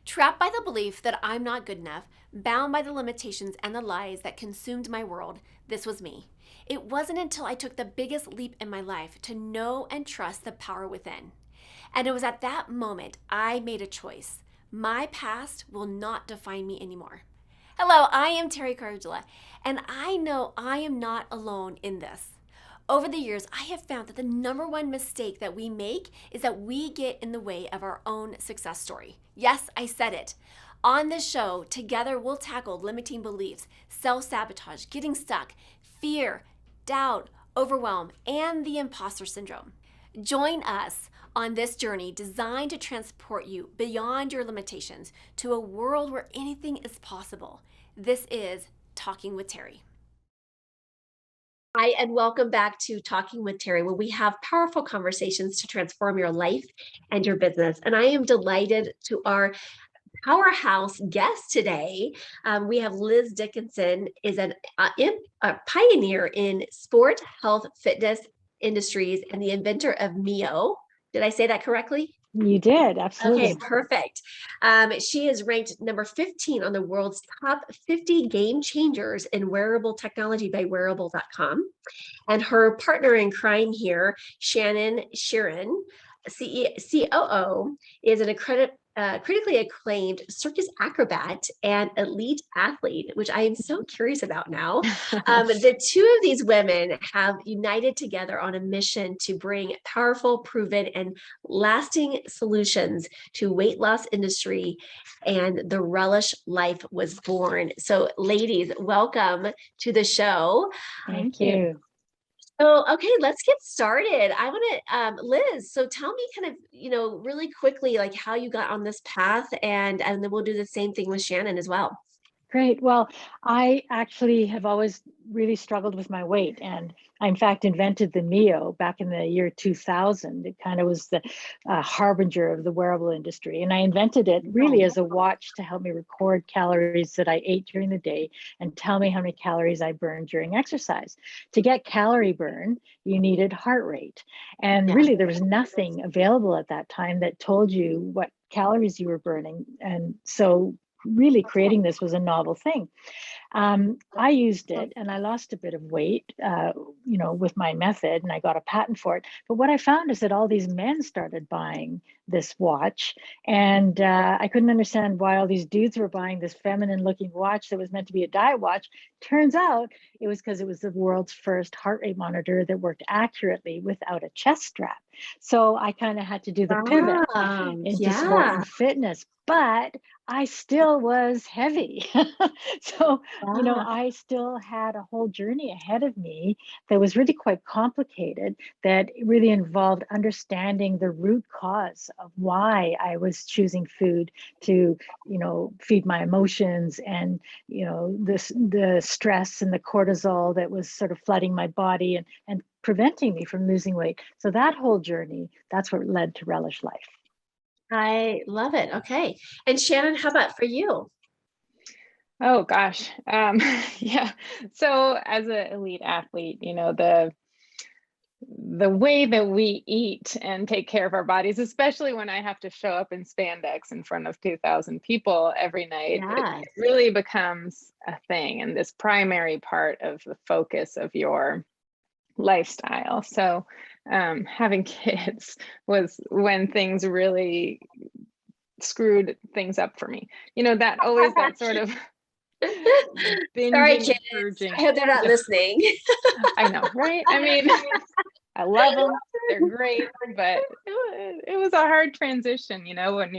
Trapped by the belief that I'm not good enough, bound by the limitations and the lies that consumed my world, this was me. It wasn't until I took the biggest leap in my life to know and trust the power within. And it was at that moment I made a choice. My past will not define me anymore. Hello, I am Teri, and I know I am not alone in this. Over the years, I have found that the number one mistake that we make is that we get in the way of our own success story. Yes, I said it. On this show, together we'll tackle limiting beliefs, self-sabotage, getting stuck, fear, doubt, overwhelm, and the imposter syndrome. Join us on this journey designed to transport you beyond your limitations to a world where anything is possible. This is Talking with Teri. Hi, and welcome back to Talking with Teri, where we have powerful conversations to transform your life and your business. And I am delighted to our powerhouse guest today. We have Liz Dickinson, is a pioneer in sport, health, fitness industries, and the inventor of Mio. Did I say that correctly? You did, Okay, absolutely. perfect. She is ranked number 15 on the world's top 50 game changers in wearable technology by wearable.com. And her partner in crime here, Shannon Shearn, COO, is an critically acclaimed circus acrobat and elite athlete, which I am so curious about now. The two of these women have united together on a mission to bring powerful, proven, and lasting solutions to weight loss industry, and the Relish life was born. So, ladies, welcome to the show. Thank you. So, okay, let's get started. I want to, Liz, so tell me kind of, really quickly, like how you got on this path, and then we'll do the same thing with Shannon as well. Great. Well, I actually have always really struggled with my weight, and I, in fact, invented the Mio back in the year 2000. It kind of was the harbinger of the wearable industry. And I invented it really as a watch to help me record calories that I ate during the day and tell me how many calories I burned during exercise. To get calorie burn, you needed heart rate. And really, there was nothing available at that time that told you what calories you were burning. And so really creating this was a novel thing. I used it and I lost a bit of weight, with my method, and I got a patent for it. But what I found is that all these men started buying this watch, and I couldn't understand why all these dudes were buying this feminine looking watch that was meant to be a diet watch. Turns out it was because it was the world's first heart rate monitor that worked accurately without a chest strap. So I kind of had to do the pivot into sport and fitness, but I still was heavy. So, I still had a whole journey ahead of me that was really quite complicated, that really involved understanding the root cause of why I was choosing food to, feed my emotions, and, the stress and the cortisol that was sort of flooding my body and preventing me from losing weight. So that whole journey, that's what led to Relish Life. I love it. Okay. And Shannon, how about for you? Oh gosh. Yeah. So as an elite athlete, the way that we eat and take care of our bodies, especially when I have to show up in spandex in front of 2,000 people every night, it really becomes a thing, and this primary part of the focus of your lifestyle. So having kids was when things really screwed things up for me. That always that sort of Sorry, kids. purging. I hope they're not listening. I know, right? I mean, I love them. They're great, but it was a hard transition, when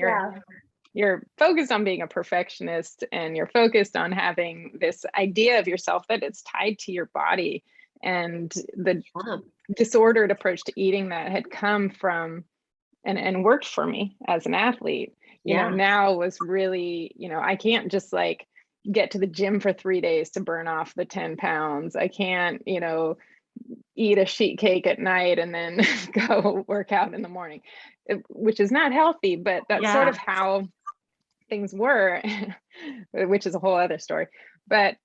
you're focused on being a perfectionist and you're focused on having this idea of yourself that it's tied to your body, and the disordered approach to eating that had come from and worked for me as an athlete. Now was really, I can't just like get to the gym for 3 days to burn off the 10 pounds. I can't, eat a sheet cake at night and then go work out in the morning, which is not healthy, but that's sort of how things were, which is a whole other story. But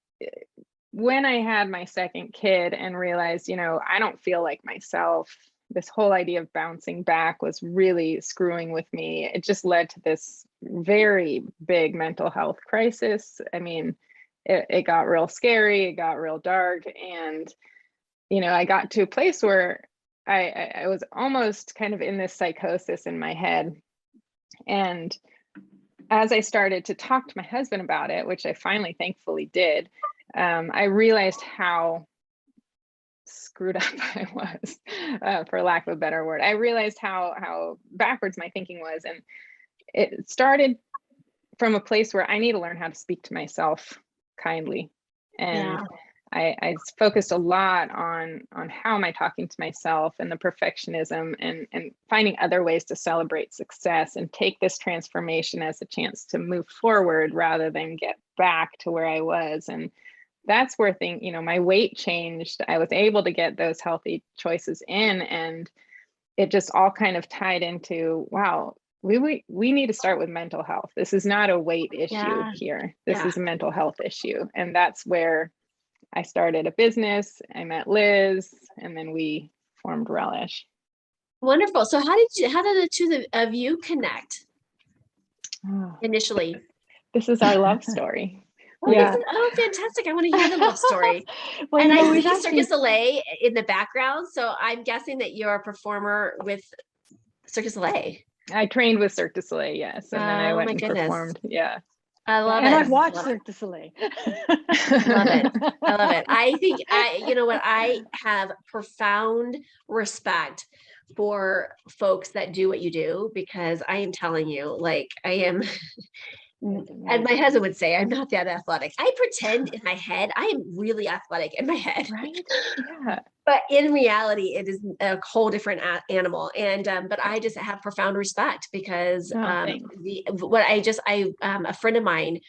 when I had my second kid and realized, I don't feel like myself, this whole idea of bouncing back was really screwing with me. It just led to this very big mental health crisis. I mean, it got real scary, it got real dark. And, you know, I got to a place where I was almost kind of in this psychosis in my head. And as I started to talk to my husband about it, which I finally thankfully did, I realized how screwed up I was, for lack of a better word. I realized how backwards my thinking was. And it started from a place where I need to learn how to speak to myself kindly. And I focused a lot on how am I talking to myself, and the perfectionism, and finding other ways to celebrate success and take this transformation as a chance to move forward rather than get back to where I was. And that's where you know, my weight changed. I was able to get those healthy choices in, and it just all kind of tied into, wow, we need to start with mental health. This is not a weight issue here. This is a mental health issue. And that's where I started a business. I met Liz, and then we formed Relish. Wonderful. So how did the two of you connect initially? This is our love story. Fantastic. I want to hear the love story. Well, and you know, I see Circus Soleil in the background. So I'm guessing that you're a performer with Circus Soleil. I trained with Cirque du Soleil, yes. And then I went and performed. Yeah. I love it. And I've watched Cirque du Soleil. Love it. I love it. I think you know what, I have profound respect for folks that do what you do, because I am telling you, like, I am, and my husband would say, I'm not that athletic. I pretend in my head, I am really athletic in my head. Right. Yeah. But in reality, it is a whole different animal. And, but I just have profound respect, because a friend of mine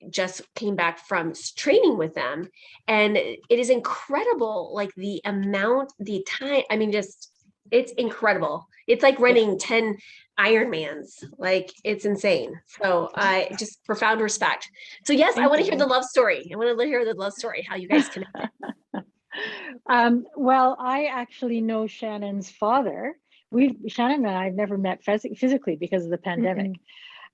just came back from training with them, and it is incredible. Like the time, I mean, just, it's incredible. It's like running 10 Ironmans. Like, it's insane. So I just profound respect. So yes, I want to hear the love story. I want to hear the love story, how you guys connected. Well, I actually know Shannon's father. Shannon and I have never met physically because of the pandemic.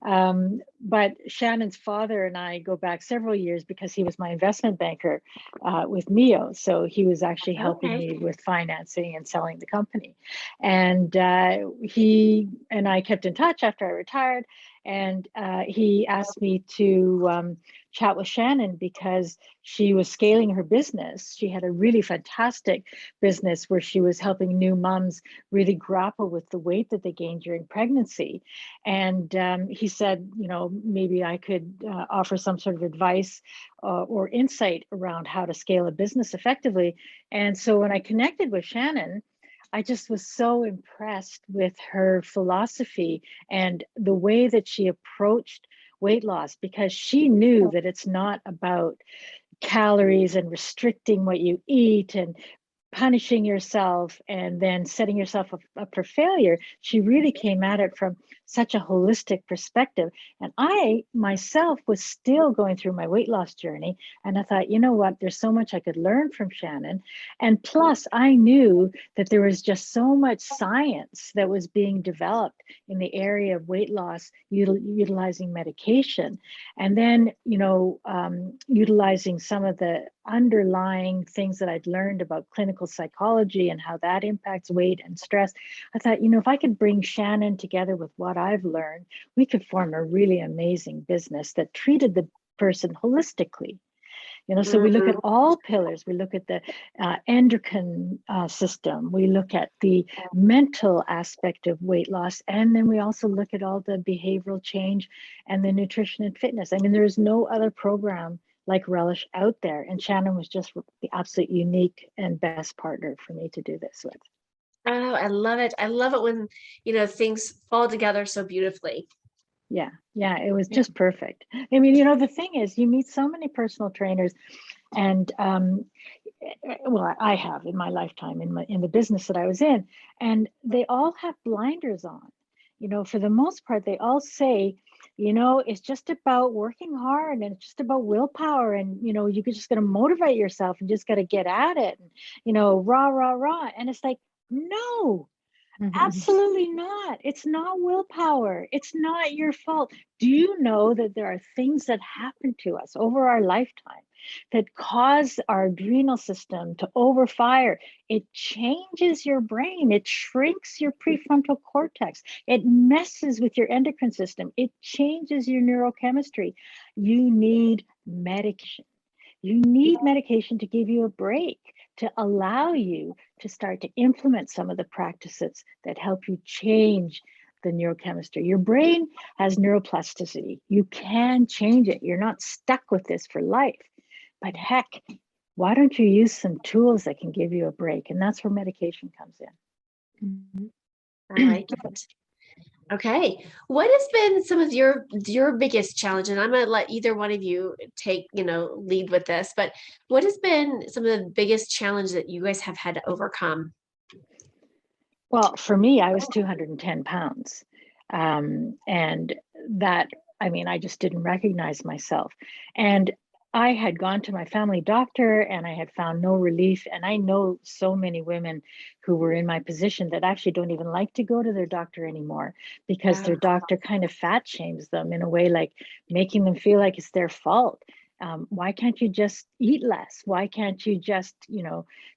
But Shannon's father and I go back several years because he was my investment banker with Mio. So he was actually helping me with financing and selling the company. And he and I kept in touch after I retired. And he asked me to chat with Shannon because she was scaling her business. She had a really fantastic business where she was helping new moms really grapple with the weight that they gained during pregnancy. And he said, you know, maybe I could offer some sort of advice or insight around how to scale a business effectively. And so when I connected with Shannon, I just was so impressed with her philosophy and the way that she approached weight loss, because she knew that it's not about calories and restricting what you eat and punishing yourself and then setting yourself up for failure. She really came at it from such a holistic perspective. And I myself was still going through my weight loss journey. And I thought, you know what, there's so much I could learn from Shannon. And plus, I knew that there was just so much science that was being developed in the area of weight loss, utilizing medication. And then, you know, utilizing some of the underlying things that I'd learned about clinical psychology and how that impacts weight and stress. I thought, you know, if I could bring Shannon together with what I've learned, we could form a really amazing business that treated the person holistically. You know, so we look at all pillars. We look at the endocrine system. We look at the mental aspect of weight loss. And then we also look at all the behavioral change and the nutrition and fitness. I mean, there's no other program like Relish out there. And Shannon was just the absolute unique and best partner for me to do this with. Oh, I love it. I love it when, you know, things fall together so beautifully. Yeah, it was just perfect. I mean, you know, the thing is, you meet so many personal trainers, and well, I have in my lifetime in the business that I was in, and they all have blinders on. You know, for the most part, they all say, you know, it's just about working hard and it's just about willpower, and you know, you're just going to motivate yourself and just got to get at it, and you know, rah rah rah. And it's like, no. Absolutely not. It's not willpower. It's not your fault. Do you know that there are things that happen to us over our lifetime that cause our adrenal system to overfire? It changes your brain. It shrinks your prefrontal cortex. It messes with your endocrine system. It changes your neurochemistry. You need medication. You need medication to give you a break, to allow you to start to implement some of the practices that help you change the neurochemistry. Your brain has neuroplasticity. You can change it. You're not stuck with this for life. But heck, why don't you use some tools that can give you a break? And that's where medication comes in. I like it. Okay. What has been some of your biggest challenge? And I'm going to let either one of you take, lead with this, but what has been some of the biggest challenge that you guys have had to overcome? Well, for me, I was 210 pounds. And that, I just didn't recognize myself. And I had gone to my family doctor and I had found no relief. And I know so many women who were in my position that actually don't even like to go to their doctor anymore because their doctor kind of fat shames them in a way, like making them feel like it's their fault. Why can't you just eat less? Why can't you just,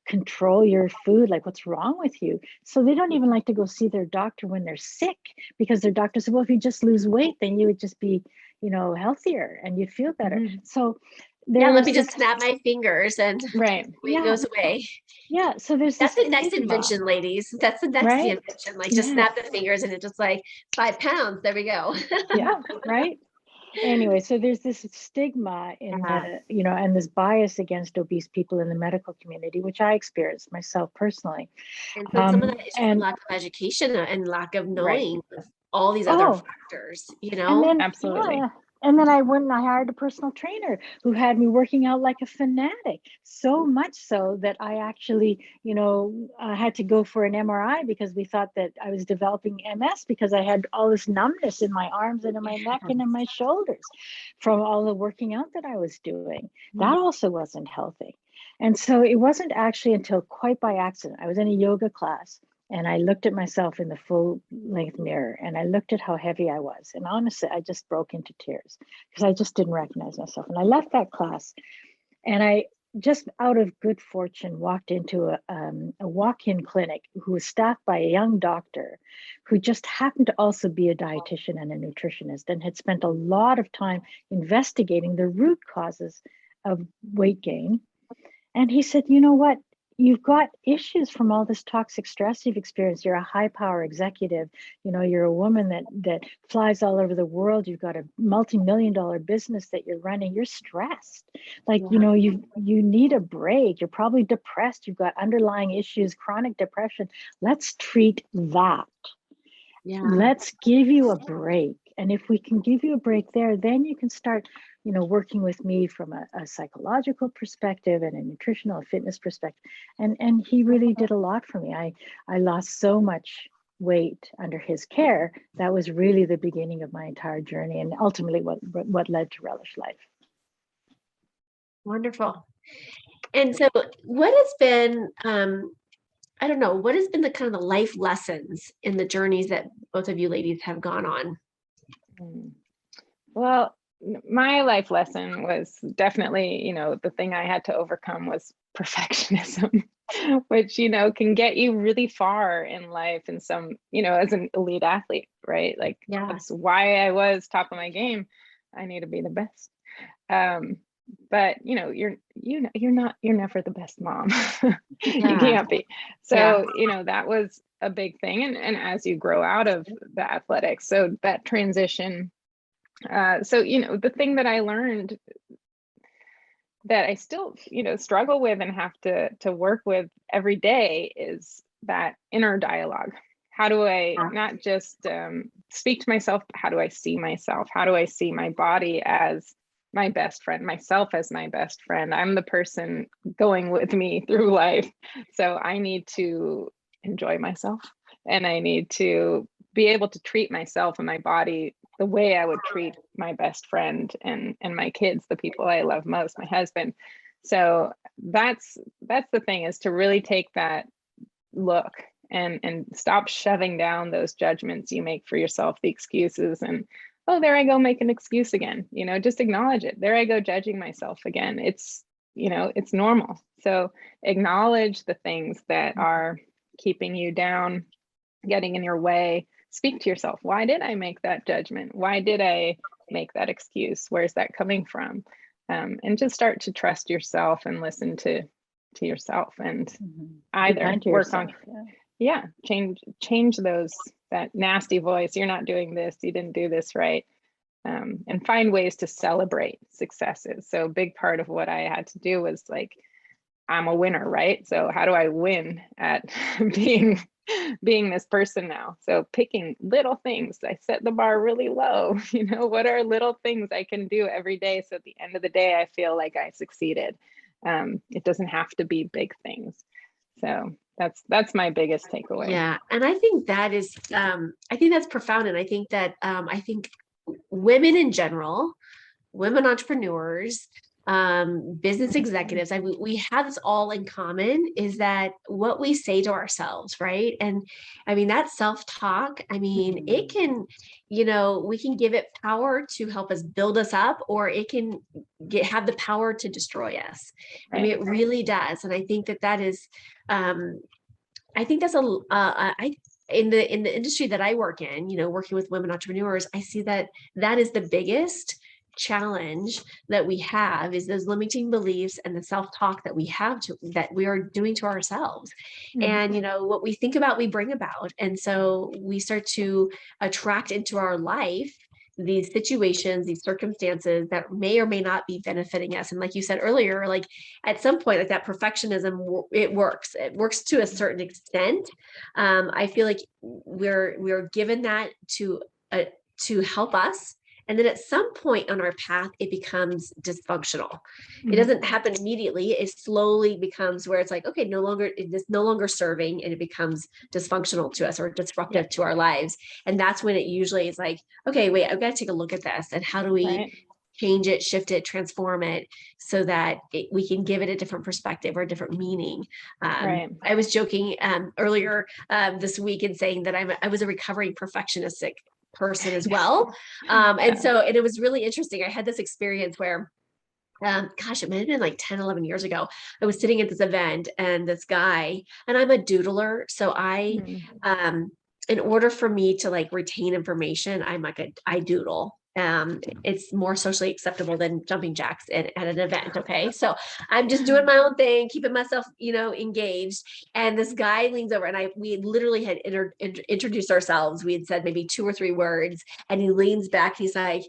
control your food? Like, what's wrong with you? So they don't even like to go see their doctor when they're sick because their doctor said, well, if you just lose weight, then you would just be, healthier and you'd feel better. So let me just snap my fingers and it goes away. Yeah. So that's the next invention, ladies. That's the next invention. Like just snap the fingers and it's just like 5 pounds. There we go. Yeah. Right. Anyway, so there's this stigma in the, and this bias against obese people in the medical community, which I experienced myself personally. And so some of that is from lack of education and lack of knowing all these other factors, And then, absolutely. Yeah. And then I went and I hired a personal trainer who had me working out like a fanatic, so much so that I actually, had to go for an MRI because we thought that I was developing MS because I had all this numbness in my arms and in my neck and in my shoulders from all the working out that I was doing. That also wasn't healthy. And so it wasn't actually until quite by accident. I was in a yoga class and I looked at myself in the full length mirror and I looked at how heavy I was. And honestly, I just broke into tears because I just didn't recognize myself. And I left that class and I just out of good fortune walked into a walk-in clinic who was staffed by a young doctor who just happened to also be a dietitian and a nutritionist and had spent a lot of time investigating the root causes of weight gain. And he said, you know what? You've got issues from all this toxic stress you've experienced. You're a high power executive. You're a woman that flies all over the world. You've got a multi-million-dollar business that you're running. You're stressed. Like, you need a break. You're probably depressed. You've got underlying issues, chronic depression. Let's treat that. Let's give you a break. And if we can give you a break there, then you can start working with me from a psychological perspective and a nutritional fitness perspective. And he really did a lot for me. I lost so much weight under his care. That was really the beginning of my entire journey and ultimately what led to Relish Life. Wonderful. And so what has been, what has been the kind of the life lessons in the journeys that both of you ladies have gone on? Well, my life lesson was definitely, the thing I had to overcome was perfectionism, which, can get you really far in life and some, as an elite athlete, right? Like that's why I was top of my game. I need to be the best. But you're never the best mom. You can't be. So, that was a big thing. And as you grow out of the athletics, so that transition, the thing that I learned that I still, struggle with and have to work with every day is that inner dialogue. How do I not just speak to myself, but how do I see myself? How do I see my body as my best friend, myself as my best friend? I'm the person going with me through life. So I need to enjoy myself and I need to be able to treat myself and my body the way I would treat my best friend and my kids, the people I love most, my husband. So that's the thing, is to really take that look and stop shoving down those judgments you make for yourself, the excuses, and oh, there I go, make an excuse again. Just acknowledge it. There I go, judging myself again. It's it's normal. So acknowledge the things that are keeping you down, getting in your way. Speak to yourself. Why did I make that judgment? Why did I make that excuse? Where's that coming from? And just start to trust yourself and listen to yourself, and either work on change that nasty voice. You're not doing this, you didn't do this right. And find ways to celebrate successes. So a big part of what I had to do was like, I'm a winner, right? So how do I win at being this person now? So picking little things. I set the bar really low. What are little things I can do every day, so at the end of the day I feel like I succeeded. It doesn't have to be big things. So that's my biggest takeaway. Yeah, and I think that is I think that's profound. And I think that I think women in general, women entrepreneurs, business executives, we have this all in common, is that what we say to ourselves, right? And I mean, that self-talk, I mean, it can, we can give it power to help us build us up, or it can have the power to destroy us. Right. I mean, it really does. And I think that is, I think that's in the industry that I work in, working with women entrepreneurs, I see that is the biggest challenge that we have, is those limiting beliefs and the self-talk that we have that we are doing to ourselves. And what we think about, we bring about. And so we start to attract into our life these situations, these circumstances that may or may not be benefiting us. And like you said earlier, like at some point, like that perfectionism, it works to a certain extent. I feel like we're given that to help us. And then at some point on our path, it becomes dysfunctional. It doesn't happen immediately. It slowly becomes where it's like, okay, it's no longer serving, and it becomes dysfunctional to us or disruptive to our lives. And that's when it usually is like, okay, wait, I've got to take a look at this. And how do we change it, shift it, transform it, so that we can give it a different perspective or a different meaning. I was joking earlier this week in saying that I was a recovering perfectionistic person as well. And it was really interesting. I had this experience where, gosh, it might have been like 10, 11 years ago. I was sitting at this event, and this guy, and I'm a doodler. So in order for me to like retain information, I doodle. It's more socially acceptable than jumping jacks at an event. Okay. So I'm just doing my own thing, keeping myself, engaged. And this guy leans over, and we literally had introduced ourselves. We had said maybe 2 or 3 words, and he leans back. He's like,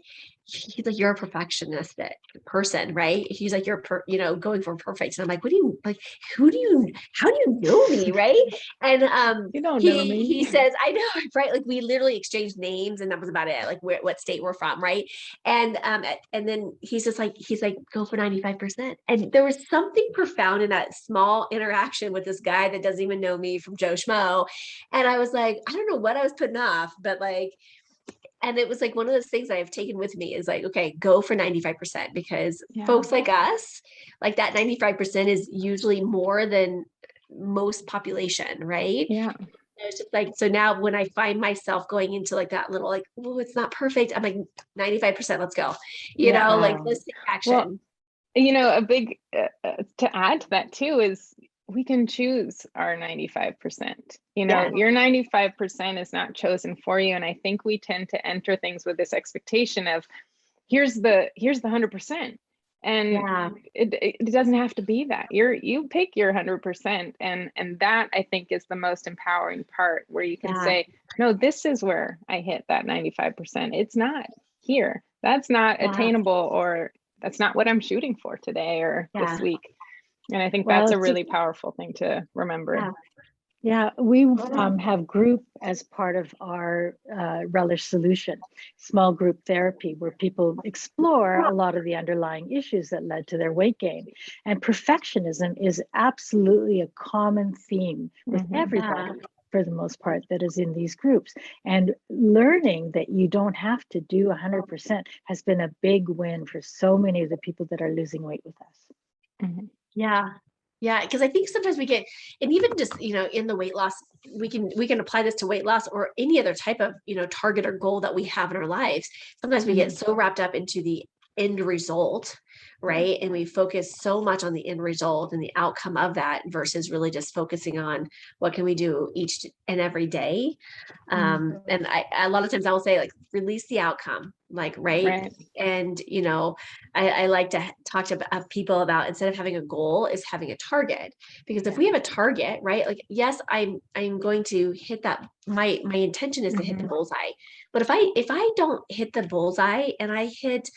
you're a perfectionistic person, right? He's like, you're going for perfect. And I'm like, how do you know me? Right. And you don't know me. He says, I know, right? Like we literally exchanged names, and that was about it. Like what state we're from, right? And then he's like, go for 95%. And there was something profound in that small interaction with this guy that doesn't even know me from Joe Schmo. And I was like, I don't know what I was putting off, but like, and it was like one of those things that I've taken with me is like, okay, go for 95%, because folks like us, like that 95% is usually more than most population, right? Yeah. It's just like, so now when I find myself going into like that little, like, oh, it's not perfect, I'm like 95%, let's go, like let's take action. Well, a big, to add to that too, is we can choose our 95%. Your 95% is not chosen for you. And I think we tend to enter things with this expectation of here's the 100%. And it doesn't have to be that. You pick your 100%. And that, I think, is the most empowering part, where you can say, no, this is where I hit that 95%. It's not here. That's not attainable, or that's not what I'm shooting for today or this week. And I think that's a really powerful thing to remember. Yeah, we have group as part of our Relish solution, small group therapy, where people explore a lot of the underlying issues that led to their weight gain. And perfectionism is absolutely a common theme with everybody, for the most part, that is in these groups. And learning that you don't have to do 100% has been a big win for so many of the people that are losing weight with us. Yeah. Yeah, because I think sometimes we get, and even just, in the weight loss, we can apply this to weight loss or any other type of, target or goal that we have in our lives. Sometimes we get so wrapped up into the end result, right? And we focus so much on the end result and the outcome of that versus really just focusing on what can we do each and every day. And a lot of times I will say, like, release the outcome, like, right. And, I like to talk to people about, instead of having a goal, is having a target. Because if we have a target, right, like, yes, I'm going to hit that. My intention is to hit the bullseye. But if I don't hit the bullseye and I hit,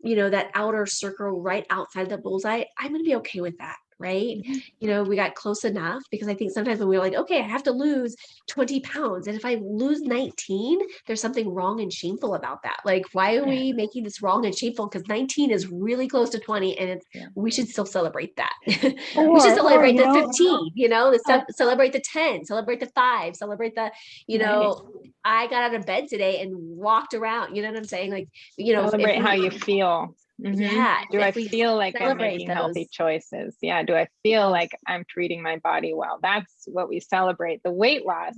that outer circle right outside the bullseye, I'm going to be okay with that. Right. We got close enough, because I think sometimes when we're like, okay, I have to lose 20 pounds. And if I lose 19, there's something wrong and shameful about that. Like, why are we making this wrong and shameful? Because 19 is really close to 20, and we should still celebrate that. We should celebrate the 15, celebrate the 10, celebrate the 5, celebrate the, I got out of bed today and walked around. You know what I'm saying? Like, celebrate how you feel. Yeah. Do I feel like I'm making healthy choices? Yeah. Do I feel like I'm treating my body well? That's what we celebrate. The weight loss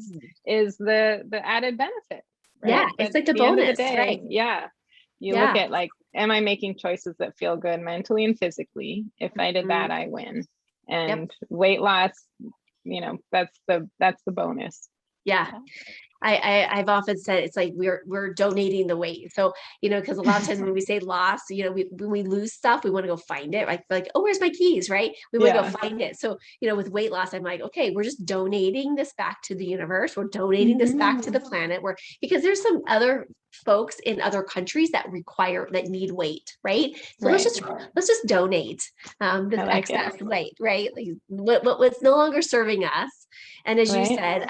is the added benefit. Right? Yeah. It's like the bonus, right? Yeah. You look at, like, am I making choices that feel good mentally and physically? If I did that, I win. And weight loss, that's the bonus. Yeah. I've often said it's like we're donating the weight. So, because a lot of times when we say loss, when we lose stuff, we want to go find it. Like, oh, where's my keys? Right. We want to go find it. So, with weight loss, I'm like, okay, we're just donating this back to the universe. We're donating this back to the planet, because there's some other folks in other countries that need weight. Right. So let's just donate this excess weight, right? Like, what's no longer serving us. And as you said,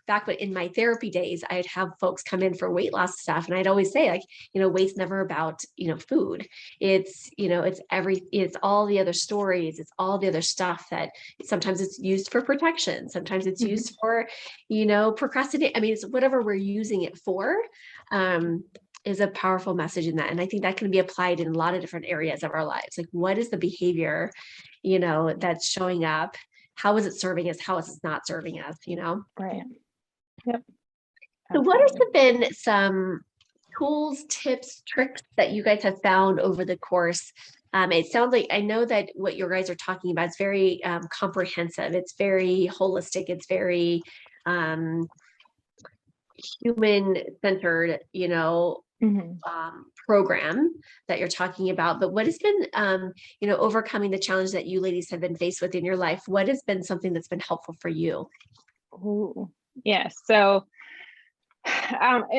back in my therapy days, I'd have folks come in for weight loss stuff. And I'd always say, like, weight's never about, food. It's, it's all the other stories. It's all the other stuff that sometimes it's used for protection. Sometimes it's used for, procrastinate. I mean, it's whatever we're using it for, is a powerful message in that. And I think that can be applied in a lot of different areas of our lives. Like, what is the behavior, that's showing up? How is it serving us? How is it not serving us? Right. Yep. So what have been some tools, tips, tricks that you guys have found over the course? It sounds like, I know that what you guys are talking about is very comprehensive. It's very holistic. It's very human-centered, program that you're talking about. But what has been, overcoming the challenge that you ladies have been faced with in your life? What has been something that's been helpful for you? Ooh, yeah. So, to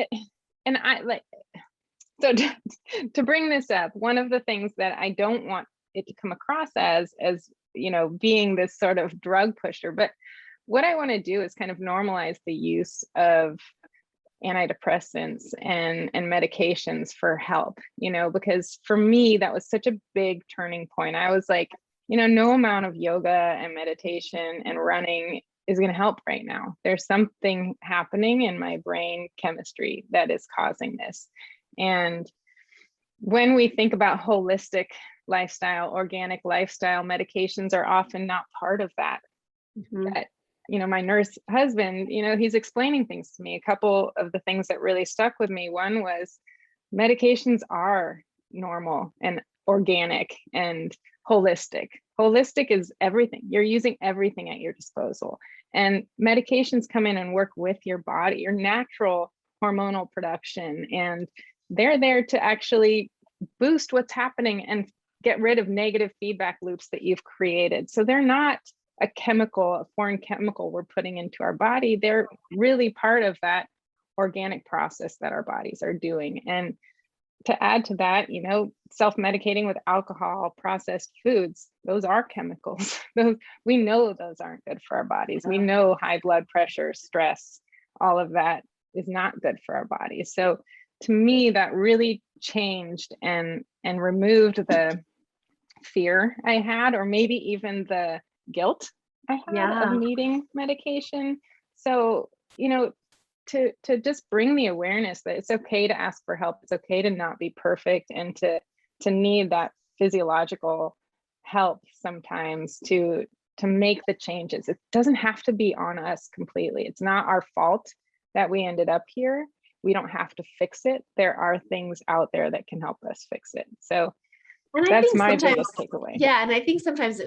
bring this up, one of the things that I don't want it to come across as being this sort of drug pusher, but what I want to do is kind of normalize the use of antidepressants and medications for help, because for me, that was such a big turning point. I was like, no amount of yoga and meditation and running is going to help right now. There's something happening in my brain chemistry that is causing this. And when we think about holistic lifestyle, organic lifestyle, medications are often not part of that. But my nurse husband, he's explaining things to me. A couple of the things that really stuck with me. One was medications are normal and organic and holistic. Holistic is everything. You're using everything at your disposal. And medications come in and work with your body, your natural hormonal production. And they're there to actually boost what's happening and get rid of negative feedback loops that you've created. So they're not a foreign chemical we're putting into our body. They're really part of that organic process that our bodies are doing. And to add to that, self-medicating with alcohol, processed foods, those are chemicals. We know those aren't good for our bodies. We know high blood pressure, stress, all of that is not good for our bodies. So to me, that really changed and removed the fear I had, or maybe even the guilt I had of needing medication. So, to just bring the awareness that it's okay to ask for help. It's okay to not be perfect, and to need that physiological help sometimes to to make the changes. It doesn't have to be on us completely. It's not our fault that we ended up here. We don't have to fix it. There are things out there that can help us fix it. So And I that's think my sometimes, biggest takeaway. yeah, and I think sometimes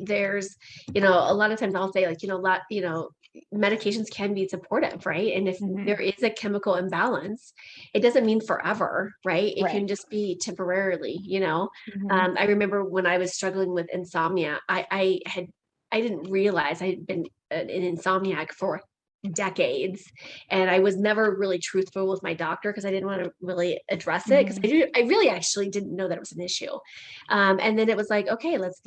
there's, you know, a lot of times I'll say, like, you know, medications can be supportive, right? And if there is a chemical imbalance, it doesn't mean forever, right? It can just be temporarily, you know. I remember when I was struggling with insomnia, I didn't realize I had been an insomniac for decades, and I was never really truthful with my doctor because I didn't want to really address it, because I really actually didn't know that it was an issue. And then it was like, okay, let's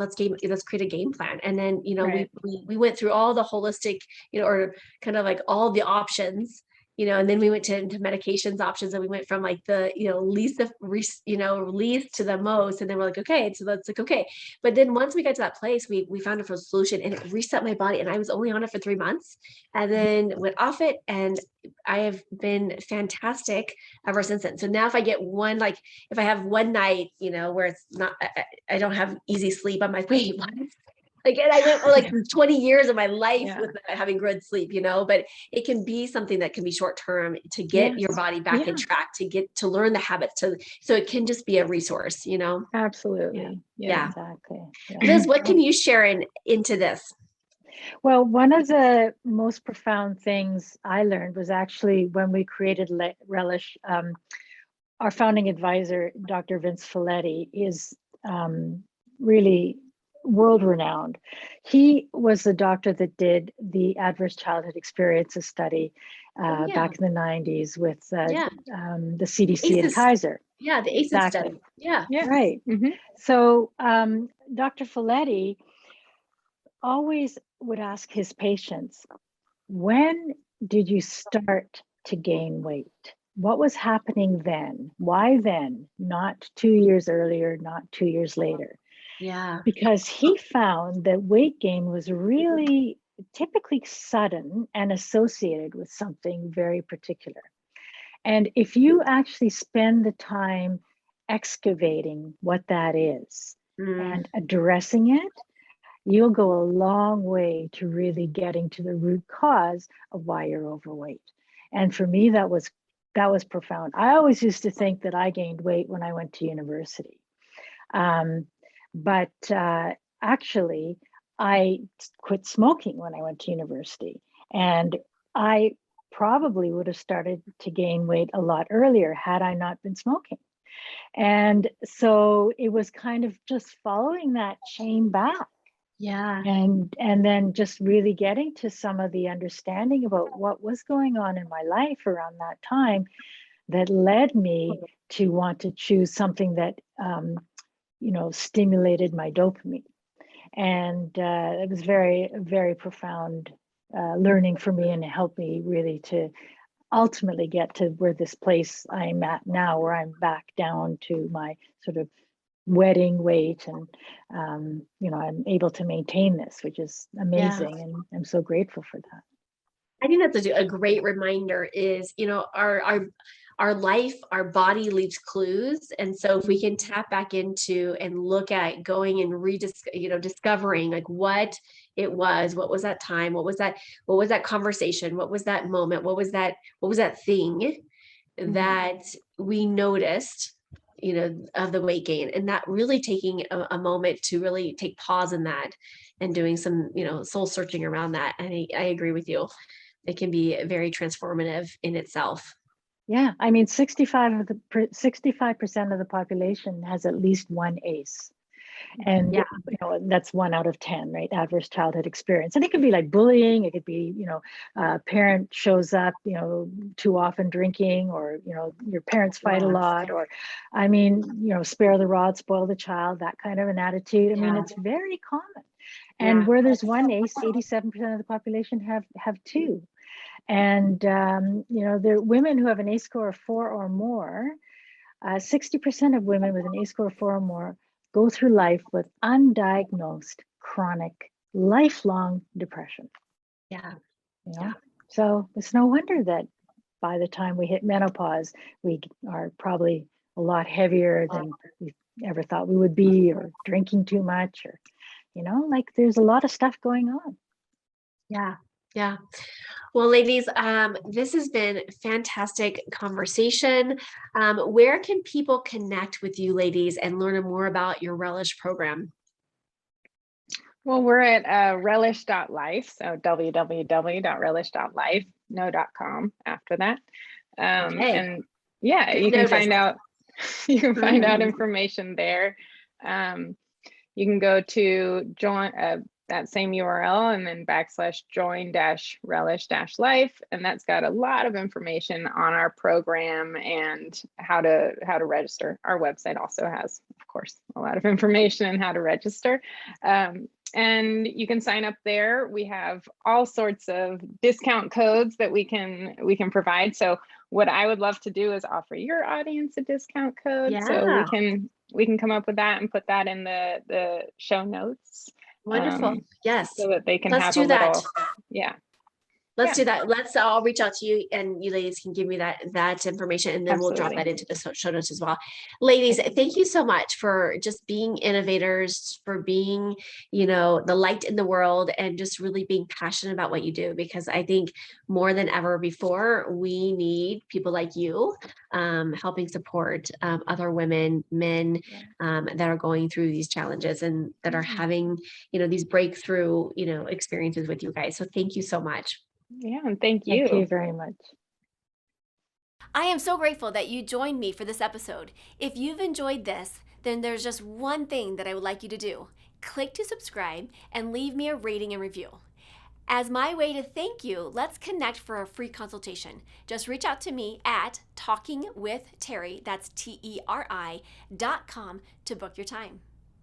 create a game plan. And then, you know, we went through all the holistic, you know, or kind of like all the options, you know, and then we went into medications options, and we went from like the, you know, least to the most. And then we're like, okay, so that's like, okay. But then once we got to that place, we found a solution, and it reset my body. And I was only on it for 3 months and then went off it. And I have been fantastic ever since then. So now if I get one, like if I have one night, you know, where it's not, I don't have easy sleep, I'm like, wait, what? Like, and I went for like 20 years of my life with having good sleep, you know, but it can be something that can be short-term to get your body back in track, to learn the habits, so it can just be a resource, you know? Absolutely. Yeah. Exactly. Yeah. Liz, what can you share into this? Well, one of the most profound things I learned was actually when we created Relish. Our founding advisor, Dr. Vince Folletti, is really world-renowned. He was the doctor that did the adverse childhood experiences study back in the 90s with the CDC and Kaiser. Yeah, the ACEs study. Yeah. Right. So Dr. Folletti always would ask his patients, when did you start to gain weight? What was happening then? Why then? Not 2 years earlier, not 2 years later. Yeah. Because he found that weight gain was really typically sudden and associated with something very particular. And if you actually spend the time excavating what that is and addressing it, you'll go a long way to really getting to the root cause of why you're overweight. And for me, that was profound. I always used to think that I gained weight when I went to university. But actually, I quit smoking when I went to university. And I probably would have started to gain weight a lot earlier had I not been smoking. And so it was kind of just following that chain back. Yeah. And then just really getting to some of the understanding about what was going on in my life around that time that led me to want to choose something that you know, stimulated my dopamine. And it was very, very profound learning for me, and it helped me really to ultimately get to where this place I'm at now, where I'm back down to my sort of wedding weight, and you know, I'm able to maintain this, which is amazing. And I'm so grateful for that. I think that's a great reminder is, you know, our life, our body leaves clues. And so if we can tap back into and look at going and discovering like what it was, what was that time, what was that conversation, what was that moment, what was that thing that we noticed, you know, of the weight gain, and that really taking a moment to really take pause in that and doing some, you know, soul searching around that. And I agree with you. It can be very transformative in itself. Yeah, I mean, 65% of the population has at least one ACE. And you know, that's 1 out of 10, right? Adverse childhood experience. And it could be like bullying. It could be, you know, a parent shows up, you know, too often drinking, or, you know, your parents fight a lot, or, I mean, you know, spare the rod, spoil the child, that kind of an attitude. I mean, it's very common. And where there's one ACE, 87% of the population have two. And, you know, there are women who have an ACE score of 4 or more. 60% of women with an ACE score of 4 or more go through life with undiagnosed chronic lifelong depression. Yeah. You know? So it's no wonder that by the time we hit menopause, we are probably a lot heavier than we ever thought we would be, or drinking too much, or, like there's a lot of stuff going on. Yeah. Yeah. Well, ladies, this has been fantastic conversation. Where can people connect with you, ladies, and learn more about your Relish program? Well, we're at relish.life, so www.relish.life, no.com after that. Okay. And yeah, Good you can notice. find out information there. You can go to join that same URL and then /join-relish-life, and that's got a lot of information on our program and how to register. Our website also has, of course, a lot of information on how to register. And you can sign up there. We have all sorts of discount codes that we can provide. So what I would love to do is offer your audience a discount code. Yeah. So we can come up with that and put that in the show notes. Wonderful. Yes. So that they can Let's have do a that. little, yeah. Let's do that. I'll reach out to you, and you ladies can give me that information, and then we'll drop that into the show notes as well. Ladies, thank you so much for just being innovators, for being, the light in the world, and just really being passionate about what you do, because I think more than ever before, we need people like you helping support other women, men that are going through these challenges and that are having, these breakthrough, experiences with you guys. So thank you so much. Yeah, and thank you. Thank you very much. I am so grateful that you joined me for this episode. If you've enjoyed this, then there's just one thing that I would like you to do. Click to subscribe and leave me a rating and review. As my way to thank you, let's connect for a free consultation. Just reach out to me at talkingwithteri, that's TERI.com, to book your time.